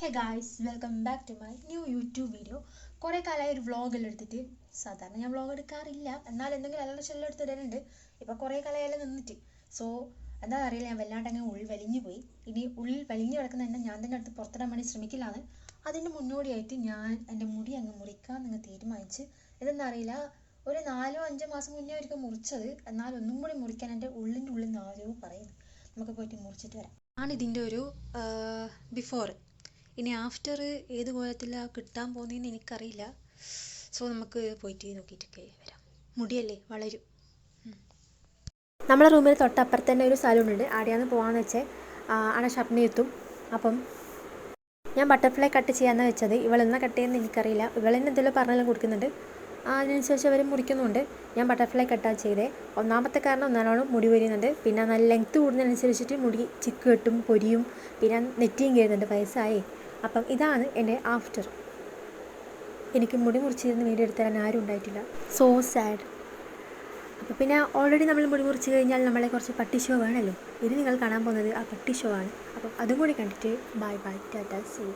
Hey guys, welcome back to my new YouTube video. കുറേ കാലമായി ഒരു വ്ളോഗെല്ലാം എടുത്തിട്ട്. സാധാരണ ഞാൻ വ്ളോഗ് എടുക്കാറില്ല, എന്നാൽ എന്തെങ്കിലും അല്ലറ ചില്ലറ എടുത്തിടാനുണ്ട്. ഇപ്പോൾ കുറേ കാലമായാലും നിന്നിട്ട്. സോ എന്താ അറിയില്ല, ഞാൻ വല്ലാണ്ട് അങ്ങനെ ഉള്ളിൽ വലിഞ്ഞു പോയി. ഇനി ഉള്ളിൽ വലിഞ്ഞു കിടക്കുന്ന തന്നെ ഞാൻ തന്നെ അടുത്ത് പുറത്തിടാൻ വേണ്ടി ശ്രമിക്കലാണ്. അതിൻ്റെ മുന്നോടിയായിട്ട് ഞാൻ എൻ്റെ മുടി അങ്ങ് മുറിക്കാൻ അങ്ങ് തീരുമാനിച്ച്. ഇതെന്താ അറിയില്ല, ഒരു 4-5 മാസം മുന്നേ ഒരിക്കൽ മുറിച്ചത്, എന്നാൽ ഒന്നും കൂടി മുറിക്കാൻ എൻ്റെ ഉള്ളിൻ്റെ ഉള്ളിൽ നിന്ന് ആരോ പറയുന്നു. നമുക്ക് പോയിട്ട് മുറിച്ചിട്ട് വരാം. ആണിതിൻ്റെ ഒരു ബിഫോർ. ഇനി ആഫ്റ്റർ ഏത് കോലത്തിലാണ് കിട്ടാൻ പോകുന്നതെന്ന് എനിക്കറിയില്ല. സോ നമുക്ക് പോയിട്ട് നോക്കിയിട്ടൊക്കെ വരാം. മുടിയല്ലേ വളരും. നമ്മളെ റൂമിന് തൊട്ടപ്പുറത്ത് തന്നെ ഒരു സലൂണുണ്ട്. ആടെയാണ് പോകാമെന്ന് വെച്ചാൽ അവിടെ ഷർട്ടിന് എത്തും. അപ്പം ഞാൻ ബട്ടർഫ്ലൈ കട്ട് ചെയ്യാമെന്ന് വെച്ചത്. ഇവളെന്നാ കട്ട് ചെയ്യുന്നത് എനിക്കറിയില്ല. ഇവളെന്നെ എന്തെങ്കിലും പറഞ്ഞെല്ലാം കൊടുക്കുന്നുണ്ട്, അതിനനുസരിച്ച് അവർ മുറിക്കുന്നുണ്ട്. ഞാൻ ബട്ടർഫ്ലൈ കട്ടാണ് ചെയ്തേ. ഒന്നാമത്തെ കാരണം നല്ലോണം മുടി പൊരിയുന്നുണ്ട്, പിന്നെ നല്ല ലെങ്ത്ത് കൂടുന്നതിനനുസരിച്ചിട്ട് മുടി ചിക്ക് കെട്ടും പൊരിയും, പിന്നെ നെറ്റിയും കയറുന്നുണ്ട് വയസ്സായി. അപ്പം ഇതാണ് എൻ്റെ ആഫ്റ്റർ. എനിക്ക് മുടി മുറിച്ചിരുന്ന് വീഡിയോ എടുത്ത് തരാൻ ആരും ഉണ്ടായിട്ടില്ല. So sad. അപ്പോൾ പിന്നെ ഓൾറെഡി നമ്മൾ മുടി മുറിച്ച് കഴിഞ്ഞാൽ നമ്മളെ കുറച്ച് പട്ടി ഷോ വേണമല്ലോ. ഇത് നിങ്ങൾ കാണാൻ പോകുന്നത് ആ പട്ടി ഷോ ആണ്. അപ്പം അതും കൂടി കണ്ടിട്ട് bye bye, tata, see U.